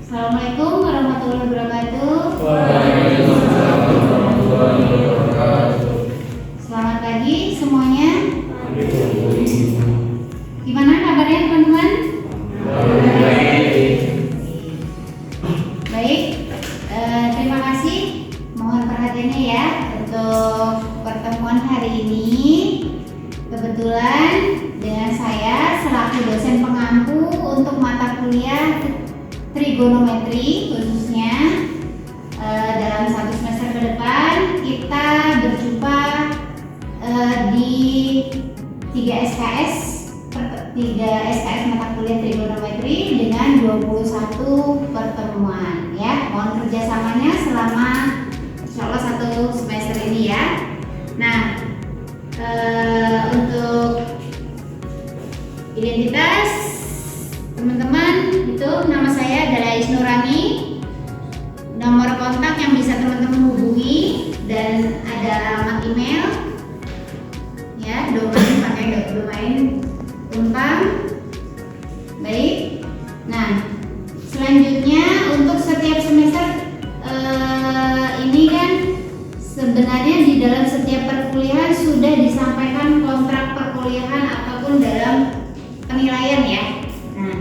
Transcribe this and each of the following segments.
Assalamualaikum warahmatullahi wabarakatuh. Waalaikumsalam warahmatullahi wabarakatuh. Selamat pagi semuanya. Gimana kabarnya teman-teman? Baik. Terima kasih. Mohon perhatiannya ya untuk pertemuan hari ini. Kebetulan dengan saya selaku dosen pengampu untuk mata kuliah trigonometri khususnya dalam satu semester ke depan kita berjumpa di 3 SKS mata kuliah trigonometri dengan 21 pertemuan ya. Mohon kerjasamanya selama insyaallah satu semester ini ya. Nah, untuk identitas teman-teman itu nama saya adalah Isnurani. Nomor kontak yang bisa teman-teman hubungi dan ada alamat email ya, domain pakai domain Unpam. Baik. Nah, selanjutnya untuk setiap semester ini kan sebenarnya di dalam setiap perkuliahan sudah disampaikan kontrak perkuliahan ataupun dalam penilaian ya. Nah,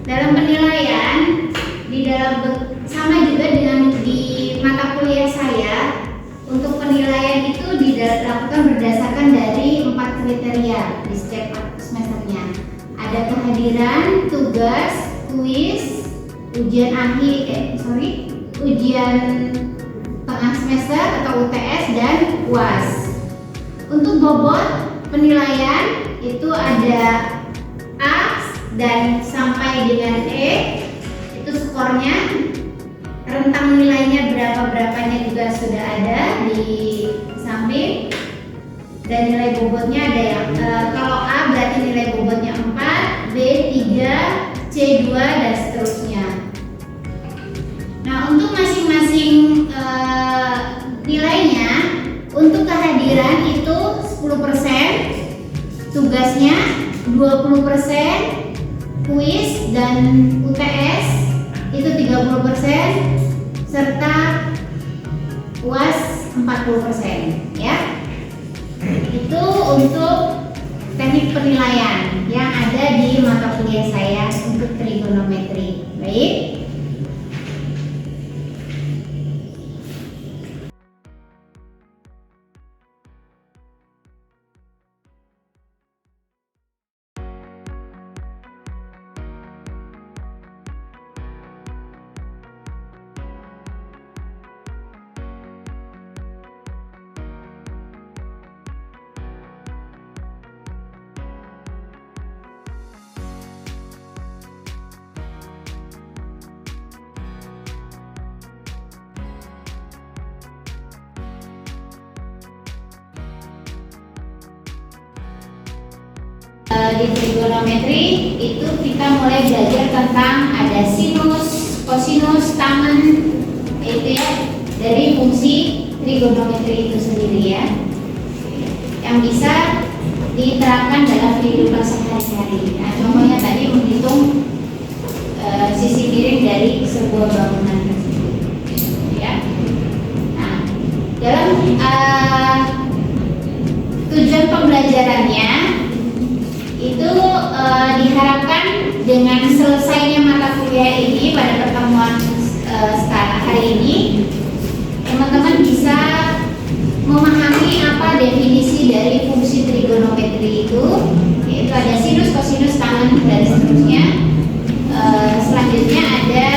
dalam penilaian di dalam sama juga dengan di mata kuliah saya, untuk penilaian itu dilakukan berdasarkan dari 4 kriteria di setiap semesternya. Ada kehadiran, tugas, kuis, ujian ujian tengah semester atau UTS dan UAS. Untuk bobot penilaian itu ada A dan sampai dengan E, itu skornya, rentang nilainya berapanya juga sudah ada di samping, dan nilai bobotnya ada yang kalau A berarti nilai bobotnya 4, B 3, C 2 dan seterusnya. Nah, untuk masing-masing nilainya, untuk kehadiran itu 10%, tugasnya 20%, kuis dan UTS itu 30%, serta UAS 40% ya. Itu untuk teknik penilaian yang ada di mata kuliah saya untuk trigonometri. Baik. Di trigonometri itu kita mulai belajar tentang ada sinus, kosinus, tangen, itu ya, dari fungsi trigonometri itu sendiri ya, yang bisa diterapkan dalam kehidupan sehari-hari. Nah, contohnya tadi menghitung sisi miring dari sebuah bangunan tersebut ya. Nah, dalam tujuan pembelajarannya itu diharapkan dengan selesainya mata kuliah ini pada pertemuan sekarang hari ini, teman-teman bisa memahami apa definisi dari fungsi trigonometri itu, yaitu ada sinus, kosinus, tangen dan seterusnya. Selanjutnya ada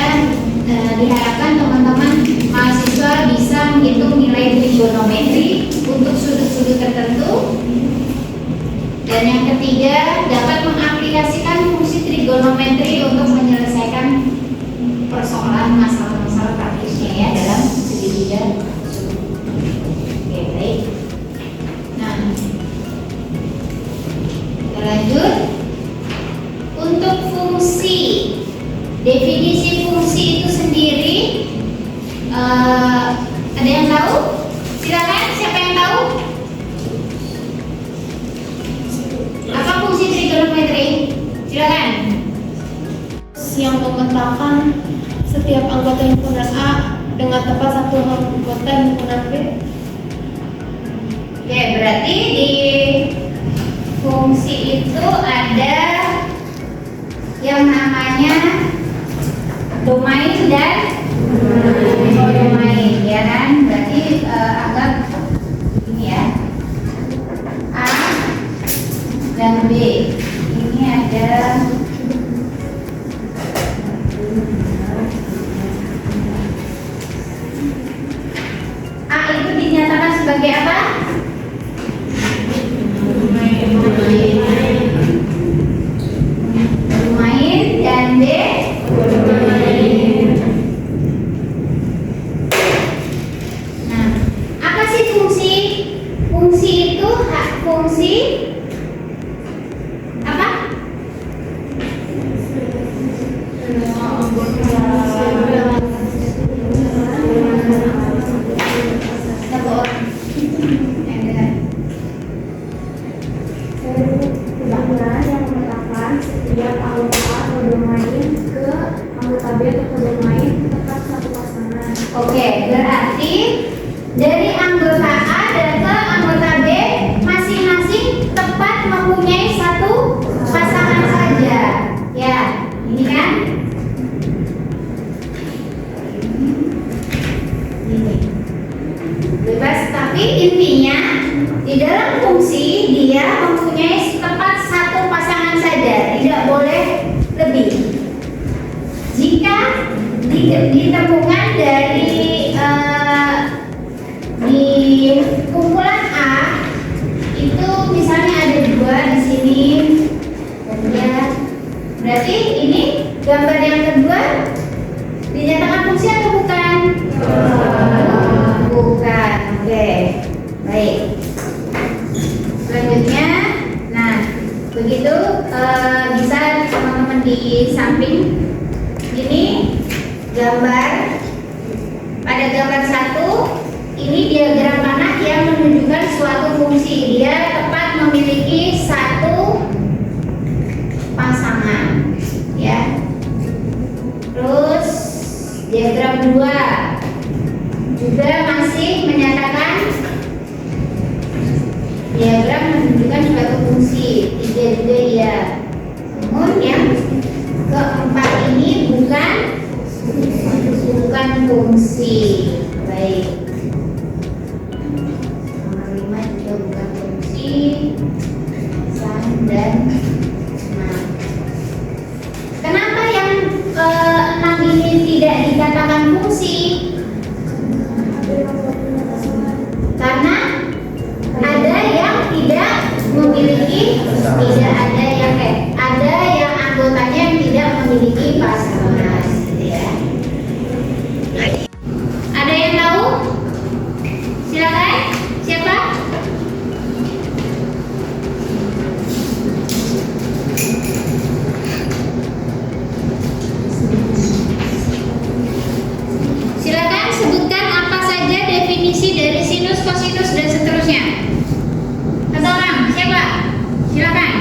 diharapkan teman-teman mahasiswa bisa menghitung nilai trigonometri untuk sudut-sudut tertentu. Dan yang ketiga, dapat mengaplikasikan fungsi trigonometri untuk menyelesaikan persoalan masalah-masalah praktisnya ya dalam segitiga. Oke, baik. Nah, kita lanjut. Untuk fungsi, definisi fungsi itu sendiri, ada yang tahu? Silakan, siapa yang tahu? Apa fungsi trigonometri? Silakan. Yang memetakan setiap anggota himpunan A dengan tepat satu anggota himpunan B. Oke, berarti di fungsi itu ada yang namanya domain dan domain, ya kan? Berarti anggap ini ya, A dan B. Ini ada A itu dinyatakan sebagai apa? Domain dan B Nah, apa sih fungsi? Fungsi itu fungsi apa? Peraturan yang mengatakan setiap anggota A atau domain ke anggota B atau ke domain tepat satu pasangan. Oke, berarti dari anggota A dan ke anggota B masing-masing tepat mempunyai satu pasangan saja. Ya, ini kan? Ini. Bebas, tapi intinya di dalam fungsi dia mempunyai tepat satu pasangan saja, tidak boleh lebih. Jika ditemukan dari di kumpulan A itu misalnya ada dua di sini, ya, berarti ini gambar yang kedua dinyatakan fungsi atau bukan? Bukan. Oke, baik. Selanjutnya, nah begitu bisa teman-teman di samping ini gambar. Pada gambar 1 ini diagram panah yang menunjukkan suatu fungsi. Dia tepat memiliki satu pasangan, ya. Terus diagram 2 juga masih menyatakan diagram menunjukkan suatu fungsi. 3 juga ya. Namun yang keempat ini bukan fungsi. Baik. Nomor 5 juga bukan fungsi. 6 dan 6. Kenapa yang 6 ini tidak dikatakan fungsi? Karena ada yang tidak memiliki, ada yang anggotanya yang tidak memiliki pasangan, gitu ya. Ada yang tahu? Silakan. Siapa? Silakan sebutkan apa saja definisi dari sinus, kosinus dan seterusnya. Satu orang, siapa? Silakan.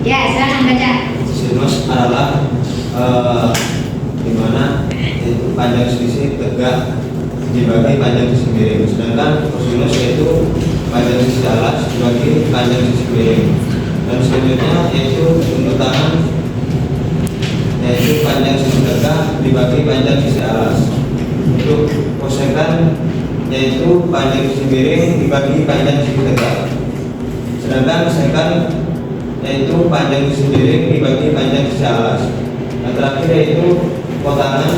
Ya, silakan baca. Sinus adalah dimana itu panjang sisi tegak dibagi panjang sisi miring, sedangkan kosinus yaitu panjang sisi alas dibagi panjang sisi miring. Dan selanjutnya yaitu untuk tangan yaitu panjang sisi tegak dibagi panjang sisi alas. Untuk kosekan yaitu panjang sisi miring dibagi panjang sisi tegak, sedangkan sekan yaitu panjang sisi miring dibagi panjang sisi alas. Yang terakhir yaitu kotangan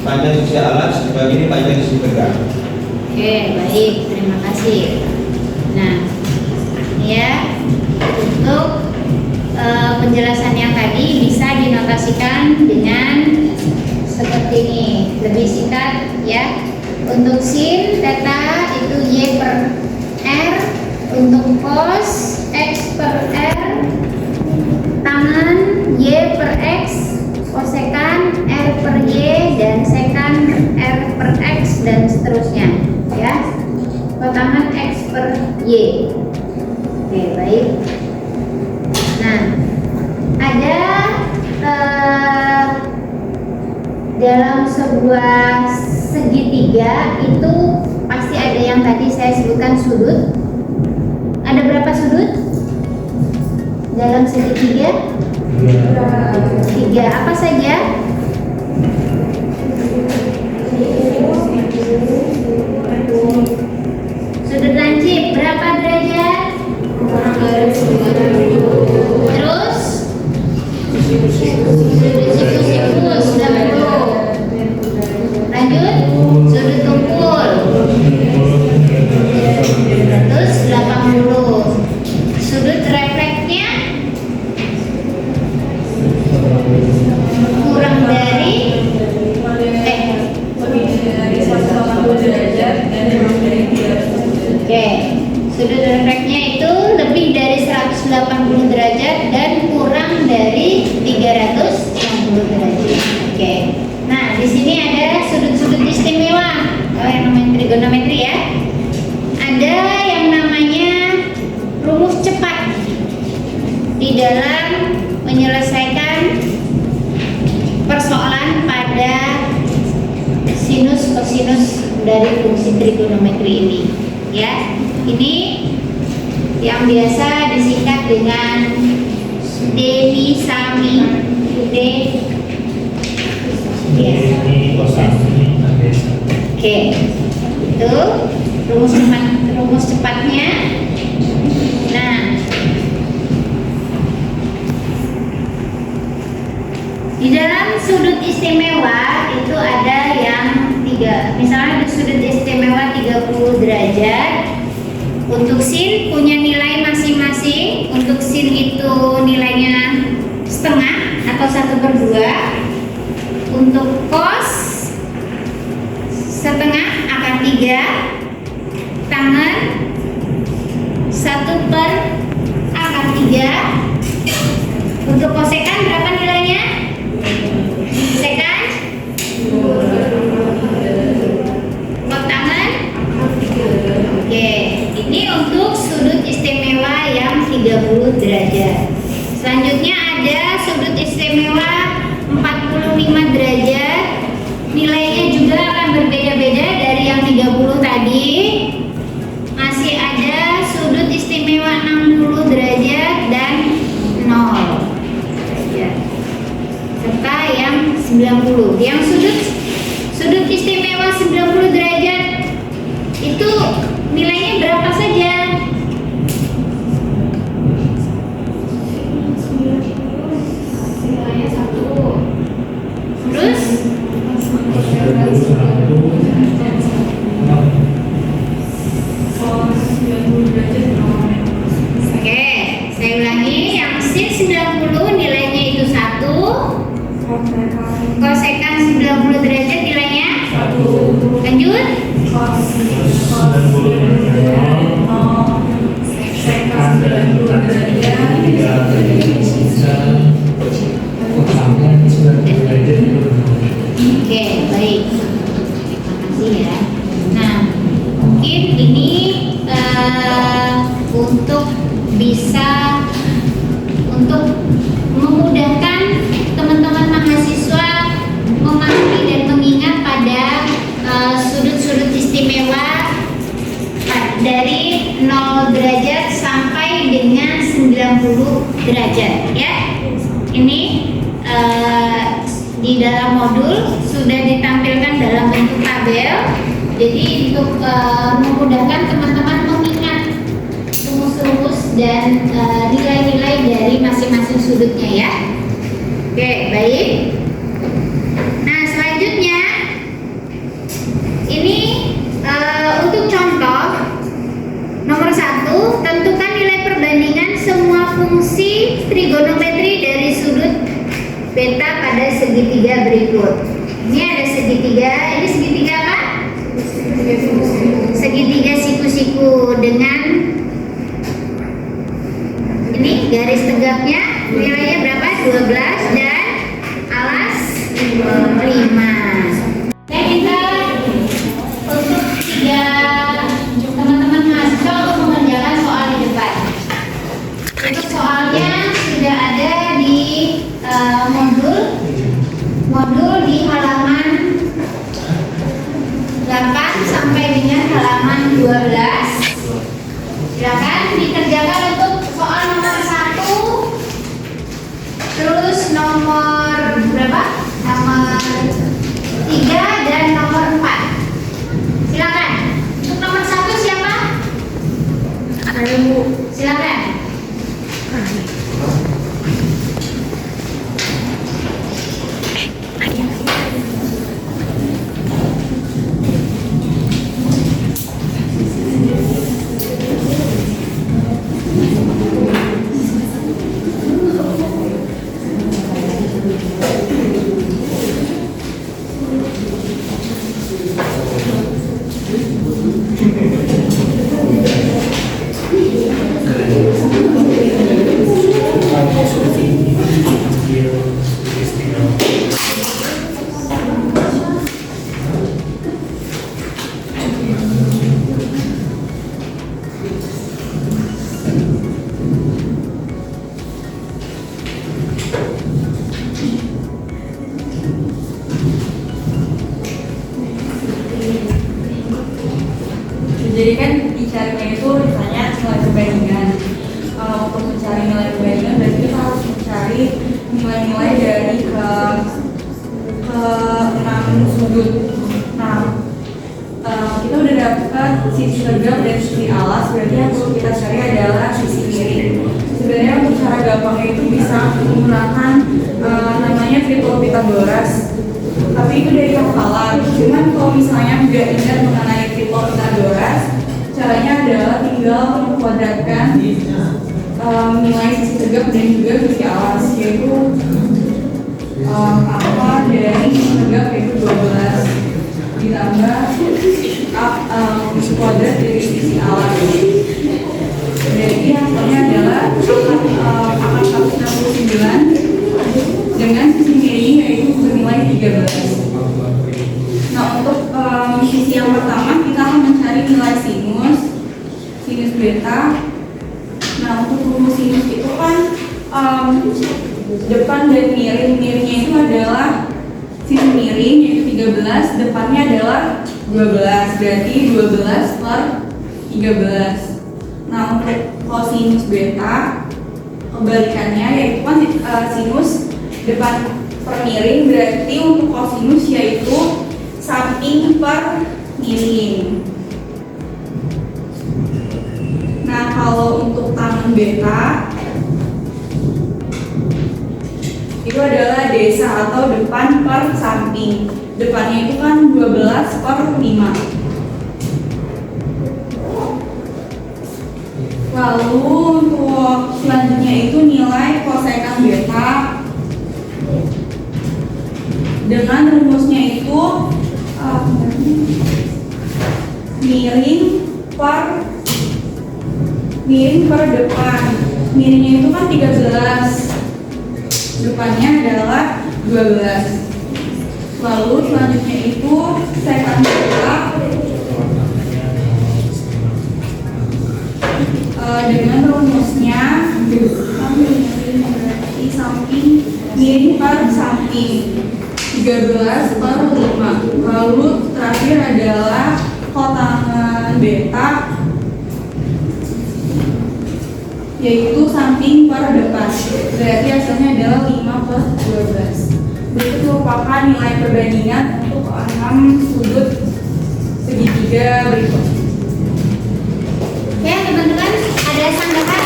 panjang sisi alas dibagi panjang sisi tegak. Oke, baik, terima kasih. Nah, ya, untuk penjelasan yang tadi bisa dinotasikan dengan seperti ini, lebih singkat ya. Untuk sin theta itu y per r, untuk cos x per r, tangan y per x, kosekan r per Y dan secant R per X dan seterusnya ya. Kotangan X per Y. Oke, baik. Nah, ada dalam sebuah segitiga itu pasti ada yang tadi saya sebutkan sudut. Ada berapa sudut dalam segitiga? 3. Apa saja? Sudut lancip berapa derajat? Terus sudut siku-siku 90. Lanjut, sudut tumpul terus 80. Sudut refleksnya kurang dari Oke, sudut refleksnya itu lebih dari 180 derajat dan kurang dari 360 derajat. Oke. Nah, di sini ada sudut-sudut istimewa. Kalau yang namanya trigonometri ya. Ada yang namanya rumus cepat di dalam menyelesaikan persoalan pada sinus kosinus dari fungsi trigonometri ini ya. Ini yang biasa disingkat dengan Deni Sami D ya. Oke, itu rumus cepatnya. Nah, di dalam sudut istimewa itu ada yang 3. Misalnya di sudut istimewa 30 derajat. Untuk sin punya nilai masing-masing. Untuk sin itu nilainya setengah atau 1/2. Untuk cos setengah akar 3. Tangan 1/akar 3. Untuk kosekan berapa nilainya? Sekan kotangan. Oke, ini untuk sudut istimewa yang 30 derajat. Selanjutnya ada sudut istimewa 45 derajat. Nilainya juga akan berbeda-beda dari yang 30 tadi. Masih ada sudut istimewa 60 derajat dan 0 derajat. Serta yang 90. Yang sudut istimewa 90 derajat itu nilainya berapa saja? Nilainya 1. Terus oke, saya ulangi. Yang sin 90 nilainya itu 1. Kosekan 90 derajat nilainya 1. Lanjut. Oke, baik. Terima kasih ya. Nah, mungkin ini untuk memudahkan teman-teman mahasiswa memahami dan mengingat pada sudut-sudut istimewa dari 0 derajat sampai dengan 90 derajat ya. Ini di dalam modul sudah ditampilkan dalam bentuk tabel. Jadi untuk memudahkan teman-teman mengingat rumus-rumus dan nilai-nilai dari masing-masing sudutnya ya. Oke, baik. Nah, selanjutnya ini untuk contoh nomor 1, tentukan nilai perbandingan semua fungsi trigonometri dari sudut beta pada segitiga berikut. Ini ada segitiga. Ini segitiga apa? Segitiga siku-siku dengan ini garis tegaknya nilainya berapa? 12 dan alas 3. Dan kita untuk tiga teman-teman mahasiswa untuk mengerjakan soal di depan. Untuk soalnya sudah ada di modul di halaman 8 sampai dengan halaman 12. Silakan dikerjakan untuk soal nomor 1, terus nomor berapa? Nomor 3 dan nomor 4. Silakan. Untuk nomor 1 siapa? Ada Bu. Silakan. Jadi kan dicarinya itu misalnya nilai perbandingan. Untuk mencari nilai perbandingan berarti kita harus mencari nilai-nilai dari ke 6 sudut. Nah, kita udah dapat sisi tegak dan sisi alas, berarti yang perlu kita cari adalah sisi miring. Sebenarnya untuk cara gampangnya itu bisa menggunakan namanya triple Pythagoras. Tapi itu dari hafalan. Cuman kalau misalnya nggak ingat mengenai triple Pythagoras, caranya adalah tinggal mengkuadratkan nilai sisi tegak dan juga sisi alas, yaitu apa dari sisi tegak yaitu 12 ditambah kuadrat dari sisi alas. Jadi hasilnya adalah angka 169 dengan sisi miring yaitu bernilai 13. Nah, untuk sisi yang pertama kita akan mencari nilai sinus beta. Nah, untuk rumus sinus itu kan depan dan miringnya itu adalah sisi miring yaitu 13, depannya adalah 12, berarti 12 per 13. Nah, untuk kosinus beta kebalikannya yaitu kan sinus depan per miring, berarti untuk kosinus yaitu samping per miring. Nah, kalau untuk tangen beta itu adalah desa atau depan per samping. Depannya itu kan 12 per 5. Lalu untuk selanjutnya itu nilai kosekan beta dengan rumusnya itu miring per depan. Miringnya itu kan 13, depannya adalah 12. Lalu selanjutnya itu sekan beta dengan rumusnya berarti samping miring per samping 13 per 5. Lalu terakhir adalah kotangan beta yaitu samping per depan, berarti hasilnya adalah 5 per 12. Berikut merupakan nilai perbandingan untuk 6 sudut segitiga berikut. Oke teman-teman, ada sanggahan?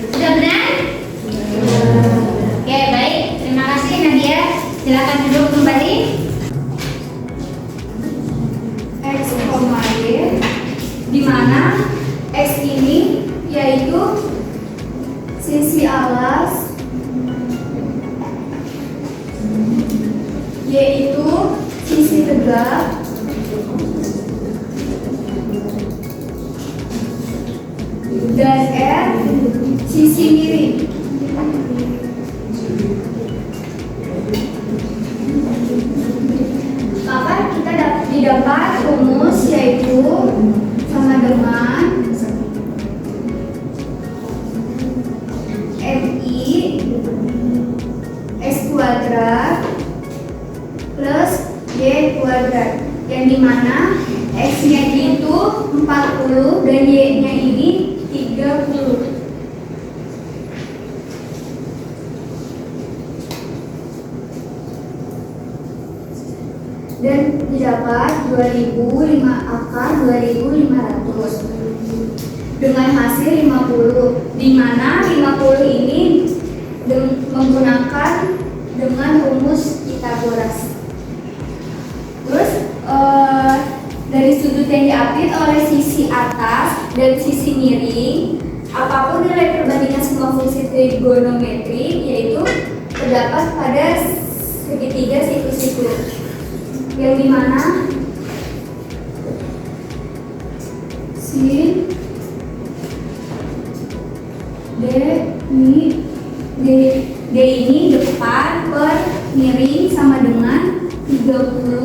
Sudah benar? Oke baik, terima kasih Nadia. Silakan duduk kembali. X, Y, di mana X ini yaitu sisi alas, Y itu sisi tegak, dan R sisi miring. kuadrat plus Y kuadrat, yang dimana X-nya itu 40 dan Y-nya ini 30. Dan didapat 2005 akar 2500 dengan hasil 50, di mana 50 ini menggunakan dengan rumus Pythagoras. Terus dari sudut yang diambil oleh sisi atas dan sisi miring, apapun nilai perbandingan semua fungsi trigonometri yaitu terdapat pada segitiga siku-siku, yang dimana sin D ini depan per miring sama dengan 30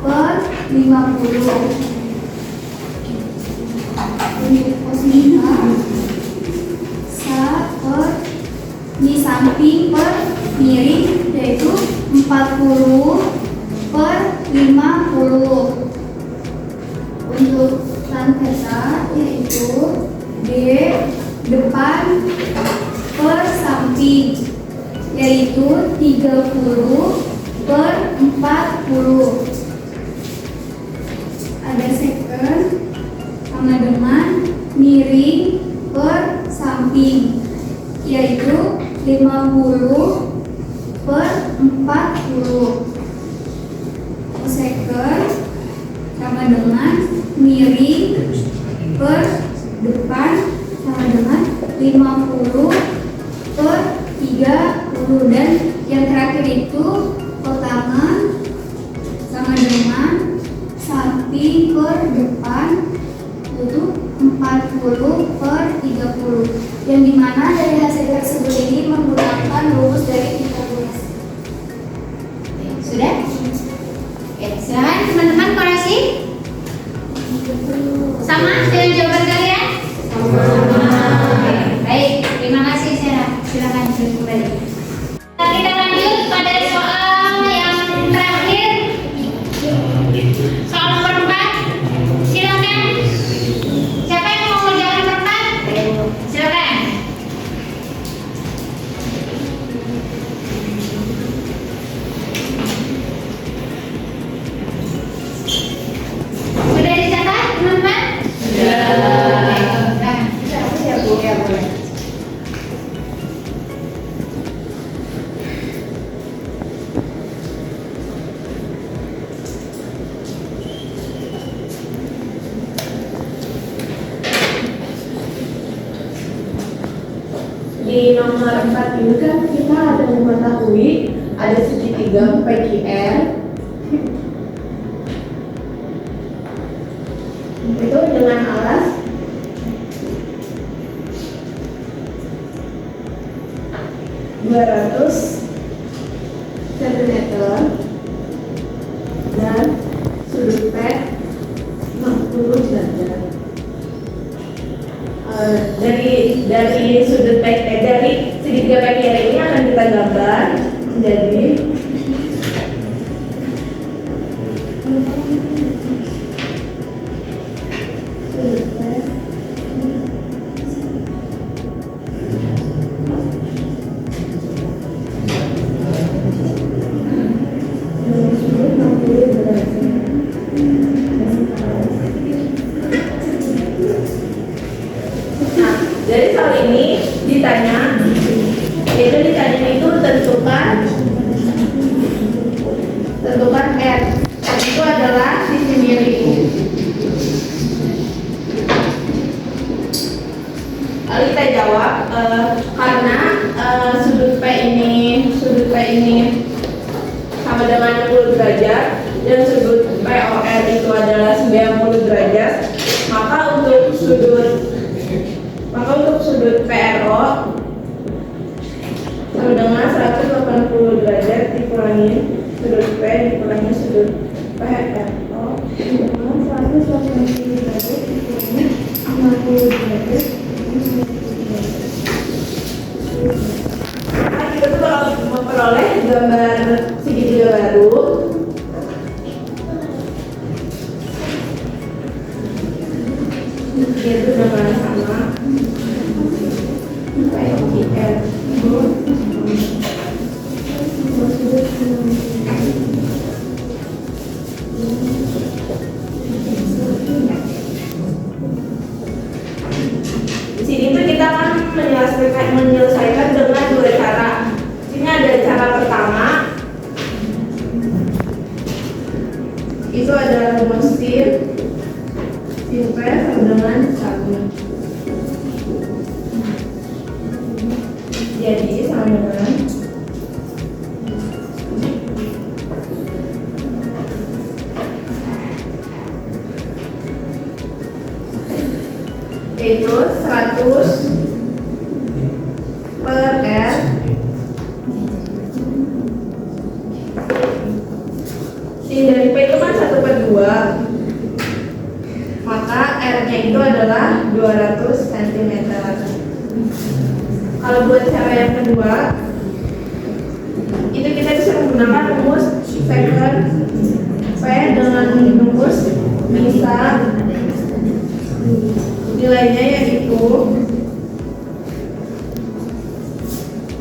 per 50. Untuk cosnya ini samping per miring yaitu 40 per 50. Untuk tan theta yaitu D depan per samping yaitu 30 per 40. Ada secant sama dengan miring per samping yaitu 50 per 40. Secant sama dengan miring per depan sama dengan 50 per 30, dan yang terakhir itu kotangan sama dengan samping per depan itu 40 per 30, yang dimana dari hasil tersebut ini menggunakan rumus dari Pythagoras. Sudah? Oke, silakan teman-teman koreksi. Sama dengan jawaban kalian? Oke, baik, terima kasih Sarah. Silakan kembali. Kita lanjut pada soal yang terakhir. Soal nomor 4. Silakan. Siapa yang mau menjawab nomor 4? Silakan. Sudah dicatat, teman-teman? Sudah. Boleh. Di nomor 4 ini kan kita ada mengetahui ada segitiga PQR itu dengan alas 200 cm dan sudut P 60 derajat. Dari sudut dari segitiga PQR ini akan kita gambar menjadi sudut P. Dari soal ini ditanya itu tentukan R, itu adalah sisi miring. Lalu kita jawab karena sudut P ini sama dengan 60 derajat dan sudut POR itu adalah 90 derajat, maka untuk sudut PRO sama dengan 180 derajat dikurangi sudut P dikurangi sudut PRO dengan 180 derajat dikurangi 50 derajat. Nah, kita tuh kalau memperoleh gambar segitiga baru. Yaitu gambar sama. PIR. Di sini tuh kita akan menyelesaikan dengan dua cara. Ini ada cara pertama, itu adalah rumus sin P sama dengan 1. Jadi sama dengan yaitu 100 per R sin dari P itu kan 1/2, maka R nya itu adalah 200 cm. Kalau buat cara yang kedua itu kita bisa menggunakan rumus second P dengan rumus bisa nilainya yaitu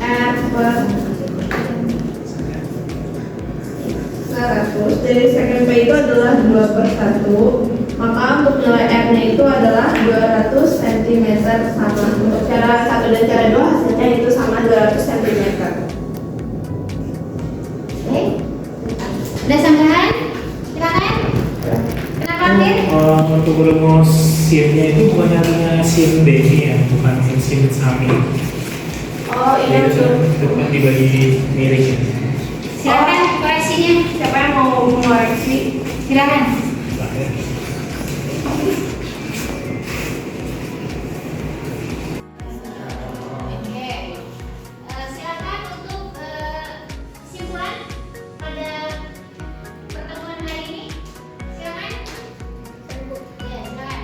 R per 100. Dari second P itu adalah 2/1, maka untuk nilai R nya itu adalah 200 cm sama. Untuk cara 1 dan cara 2 hasilnya itu sama 200 cm. Oke. Ada sanggahan? Silakan. Kenapa Fir? Untuk rumus sin-nya itu bukan nyarinya sin Devi ya, bukan sin Sami. Oh iya Jadi betul. itu kan dibagi miring ya. Silakan koreksinya. Siapa yang mau mengoreksi? Silakan. Oke. Silakan untuk kesimpulan pada pertemuan hari ini. Silakan. Ya, silakan.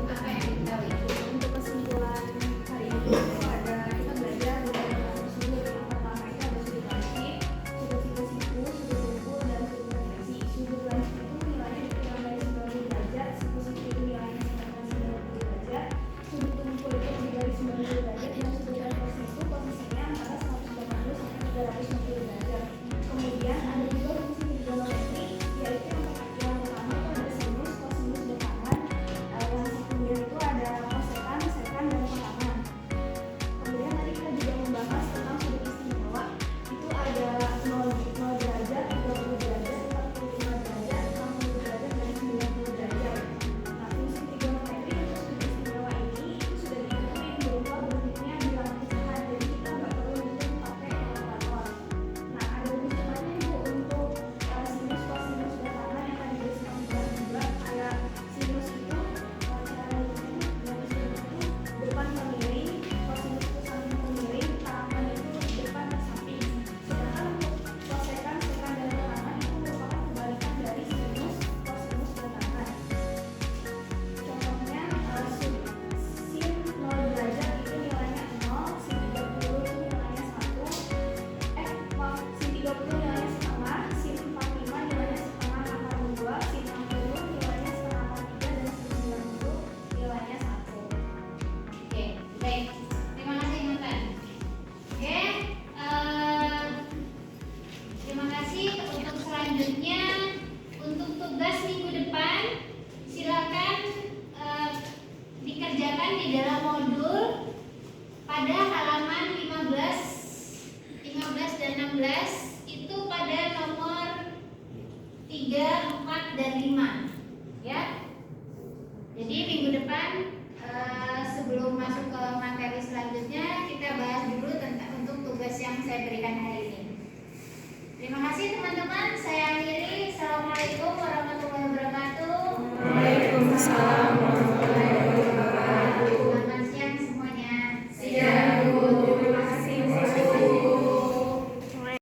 Apa yang diketahui? Untuk kesimpulan hari ini itu ada kita belajar beberapa sudut. Yang pertama itu ada sudut langit, sudut siku-siku, sudut kumpul, dan sudut refleksi. Sudut langit itu nilainya dikurang dari 90 derajat, siku-siku itu nilainya setengah 90 derajat, sudut kumpul itu lebih dari 90 derajat, dan sudut refleksi itu posisinya antara 180 sampai 360 derajat. Kemudian ada juga fungsi trigonometri, yaitu yang pertama itu ada sinus, kosinus, dan tangan. Yang satunya itu ada kosekan, sekan, dan kotangan. Kemudian tadi kita juga membahas tentang sudut istimewa. Itu ada 0 derajat, 30 derajat, 45 derajat, 60 derajat, dan 90 derajat. Nah, fungsi trigonometri untuk sudut istimewa ini itu sudah ditentuin berupa bentuknya bilangan pecahan. Jadi kita nggak perlu hitung pakai kalkulator. Nah, ada rumus-rumusnya Ibu untuk sinus, kosinus, dan tangan yang tadi sudah kita juga. Kayak sinus itu cara ngitungnya dari sinus itu depan ke miring, kosinus itu samping ke miring, tangan itu depan ke samping. Sedangkan untuk kosekan, sekan, dan kotangan itu merupakan kebalikan dari sinus, kosinus, dan tangan. Contohnya sin 0 derajat itu nilainya 0, sin 30 itu nilainya 1, sin 30 nilainya setengah, sin 45 nilainya setengah akar 2, sin 60 nilainya setengah akar 3, dan sin 90 nilainya 1. Oke, baik. Terima kasih Intan. Oke, terima kasih. Untuk selanjutnya, untuk tugas minggu depan, silakan dikerjakan di dalam modul pada halaman 15 dan 16 itu pada nomor 3, 4, dan 5 ya. Jadi minggu depan sebelum masuk ke materi selanjutnya kita bahas dulu tentang untuk tugas yang saya berikan hari ini. Terima kasih teman-teman. Saya akhiri. Assalamualaikum warahmatullahi wabarakatuh. Waalaikumsalam.